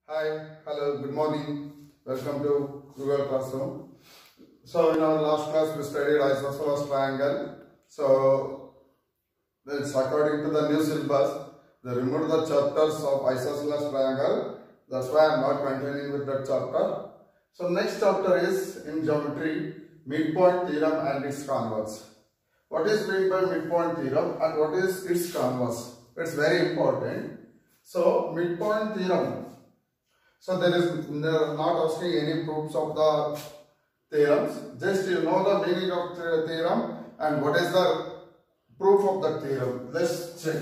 Hi, hello, good morning. Welcome to Google Classroom. So in our last class we studied isosceles triangle. So it's according to the new syllabus. They removed the chapters of isosceles triangle. That's why I'm not continuing with that chapter. So next chapter is in geometry, midpoint theorem and its converse. What is meant by midpoint theorem and what is its converse? It's very important. So midpoint theorem. So they are not asking any proofs of the theorems. Just you know the meaning of the theorem and what is the proof of the theorem. Let's check.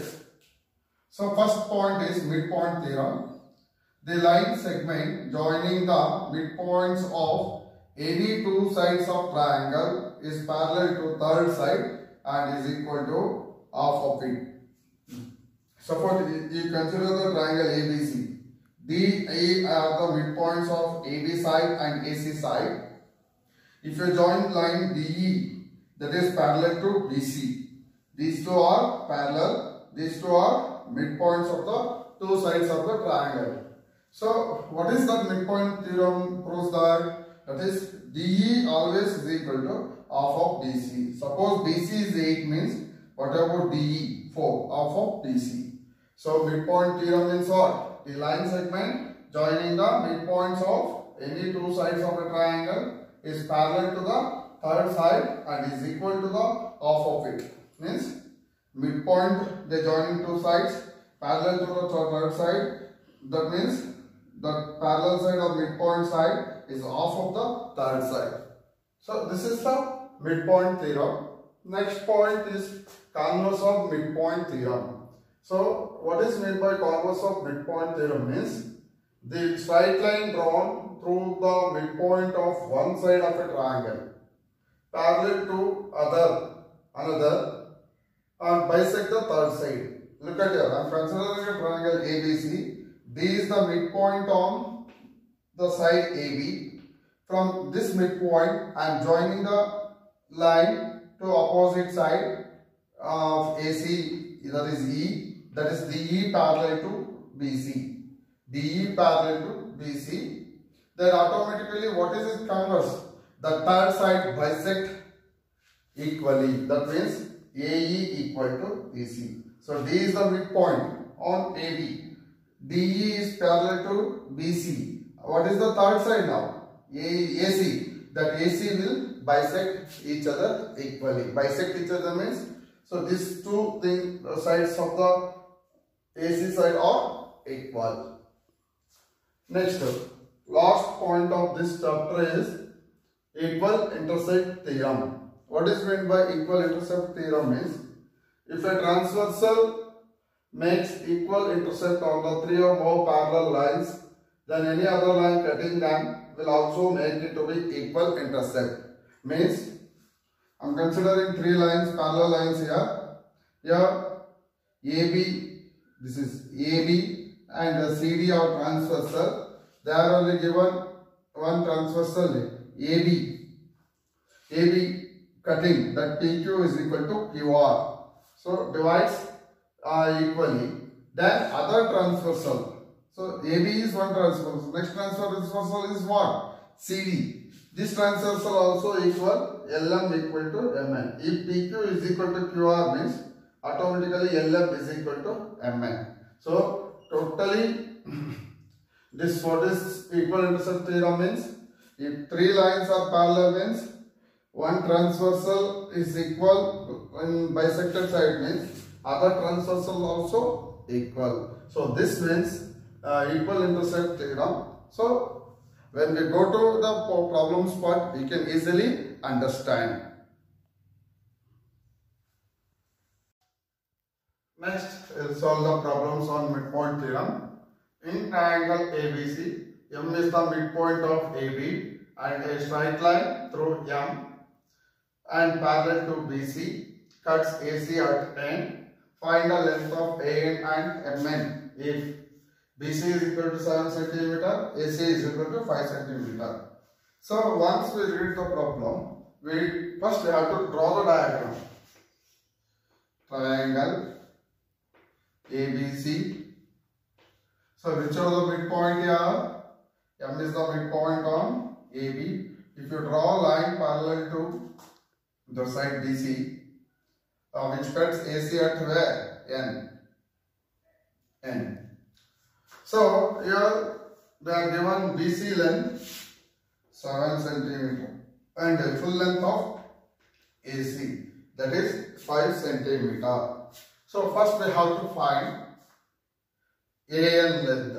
So first point is midpoint theorem. The line segment joining the midpoints of any two sides of triangle is parallel to third side and is equal to half of it. Suppose you consider the triangle ABC. DE are the midpoints of AB side and AC side. If you join line DE, that is parallel to BC. These two are parallel. These two are midpoints of the two sides of the triangle. So, what is the midpoint theorem proves that? That is DE always is equal to half of BC. Suppose BC is 8 means what about DE? 4, half of BC. So, midpoint theorem means what? The line segment joining the midpoints of any two sides of a triangle is parallel to the third side and is equal to the half of it. Means midpoint they joining two sides parallel to the third side. That means the parallel side or midpoint side is half of the third side. So this is the midpoint theorem. Next point is converse of midpoint theorem. So, what is meant by converse of midpoint theorem means the straight line drawn through the midpoint of one side of a triangle parallel to another and bisect the third side. Look at here, I am considering a triangle ABC. D is the midpoint on the side AB. From this midpoint, I am joining the line to opposite side of AC, that is E. That is DE parallel to BC. DE parallel to BC. Then automatically what is its converse? The third side bisect equally. That means AE equal to BC. So D is the midpoint on AB. DE is parallel to BC. What is the third side now? AC. That AC will bisect each other equally. Bisect each other means, so these two sides of the AC side are equal. Next, last point of this chapter is equal intercept theorem. What is meant by equal intercept theorem is, if a transversal makes equal intercept on the three or more parallel lines, then any other line cutting them will also make it to be equal intercept. Means, I am considering three lines, parallel lines here. Here, AB, this is AB and CD are transversal. They are only given one transversal AB cutting, that PQ is equal to QR. So divides equally. Then other transversal. So AB is one transversal. Next transversal is what? CD. This transversal also equal LM equal to MN. If PQ is equal to QR means automatically LM is equal to MN. So totally this what is equal intercept theorem means, if three lines are parallel means one transversal is equal in bisected side means other transversal also equal. So this means equal intercept theorem. So when we go to the problems part, we can easily understand. Next, we'll solve the problems on midpoint theorem. In triangle ABC, M is the midpoint of AB and a straight line through M and parallel to BC cuts AC at N. Find the length of AN and MN if BC is equal to 7 cm, AC is equal to 5 cm. So once we read the problem, we first have to draw the diagram. Triangle ABC. So which are the midpoint here? M is the midpoint on AB. If you draw a line parallel to the side BC, which cuts AC at where? N. So here they are given BC length 7 centimeter and the full length of AC, that is 5 centimeter. So first we have to find AN length.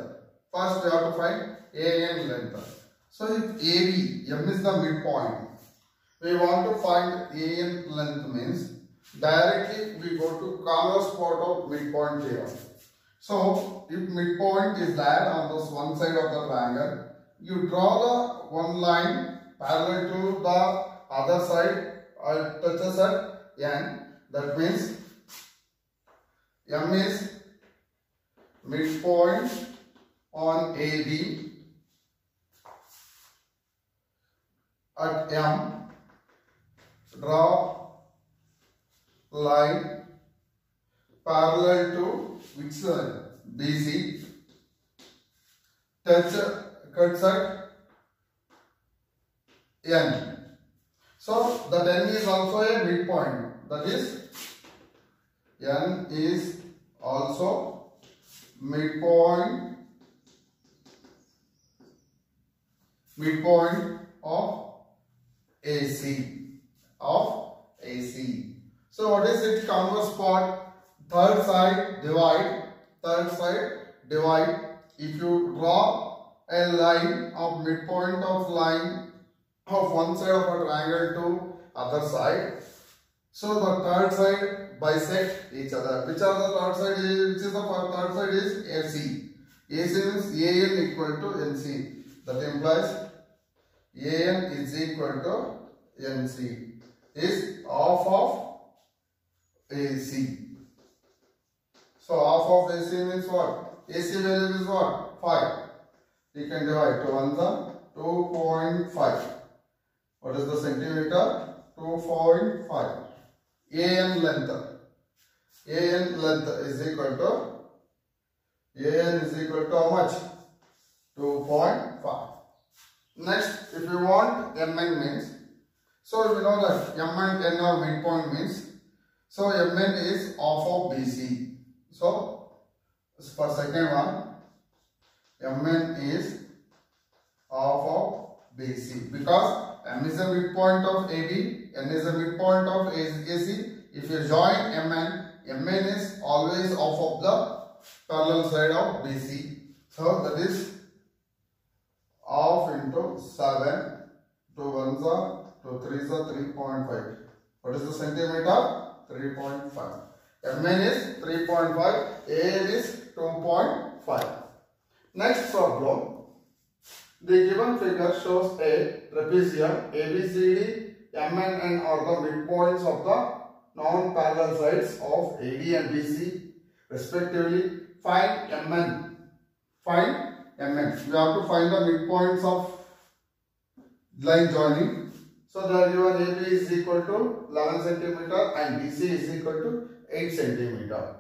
First we have to find AN length. So if AB, M is the midpoint, we want to find AN length means directly we go to corner spot of midpoint here. So if midpoint is there on this one side of the triangle, you draw the one line parallel to the other side, touches at N. That means M is midpoint on AB at M. Draw line parallel to which line? BC. Cuts at N. So that N is also a midpoint. That is N is also midpoint of AC. So what is it? Corner spot, third side divide. If you draw a line of midpoint of line of one side of a triangle to other side, so the third side bisect each other. Which is the third side is AC. AC means AN equal to NC. That implies AN is equal to NC is half of AC. So half of AC means what? AC value is what? 5. You can divide to 1 the 2.5. What is the centimeter? 2.5. AN length is equal to how much? 2.5. Next, if you want MN means, so we know that M and N are midpoint means, so MN is half of BC. So for second one, MN is half of BC because M is the midpoint of AB, N is the midpoint of AC. If you join MN is always half of the parallel side of BC. So that is half into 7 to 1 to 3 3.5. What is the centimeter? 3.5. MN is 3.5, AN is 2.5. Next problem. The given figure shows a trapezium ABCD, MN and are the midpoints of the non-parallel sides of AD and BC respectively. Find MN. Find MN. We have to find the midpoints of line joining. So the given AB is equal to 11 centimeter and BC is equal to 8 centimeter.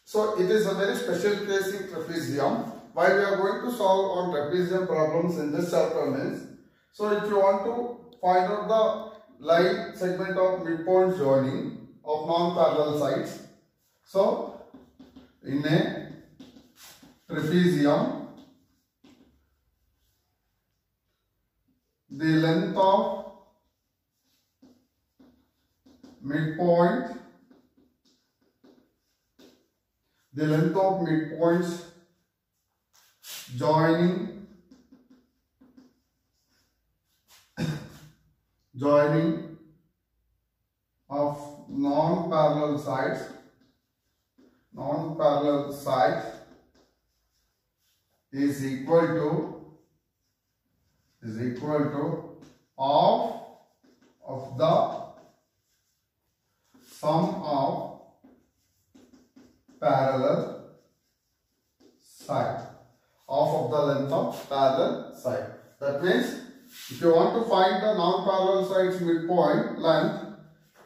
So it is a very special case in trapezium. Why we are going to solve on trapezium problems in this chapter means, so if you want to find out the line segment of midpoint joining of non-parallel sides, so in a trapezium, the length of midpoint, the length of midpoints joining of non-parallel sides is equal to half of the sum of parallel side. Half of the length of parallel side. That means if you want to find the non-parallel sides midpoint length,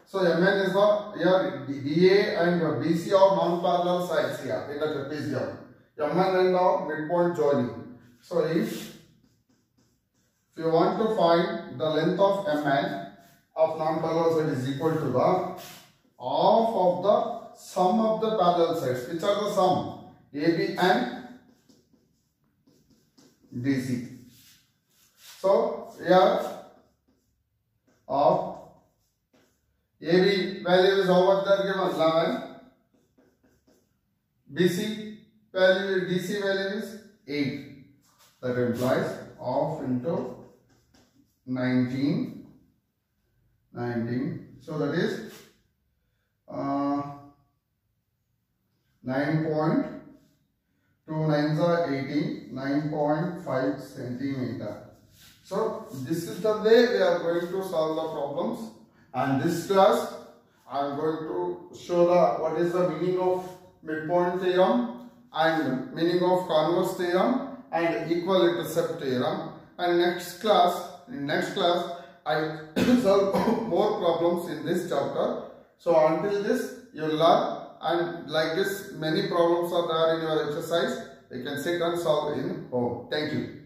so MN is the here DA and BC are non-parallel sides here in the trapezium. Mn and of midpoint joining. So if you want to find the length of Mn of non-parallel side is equal to the half of the sum of the parallel sides. Which are the sum? AB and DC. So here of AB value is how much they are given? 11. BC value, DC value is 8. That implies half into 19. So that is 9.2 9s are 18, 9.5 centimeter. So this is the way we are going to solve the problems. And this class I am going to show the what is the meaning of midpoint theorem and meaning of converse theorem and equal intercept theorem. And in next class I solve more problems in this chapter. So until this you learn, and like this many problems are there in your exercise. You can sit and solve in home. Thank you.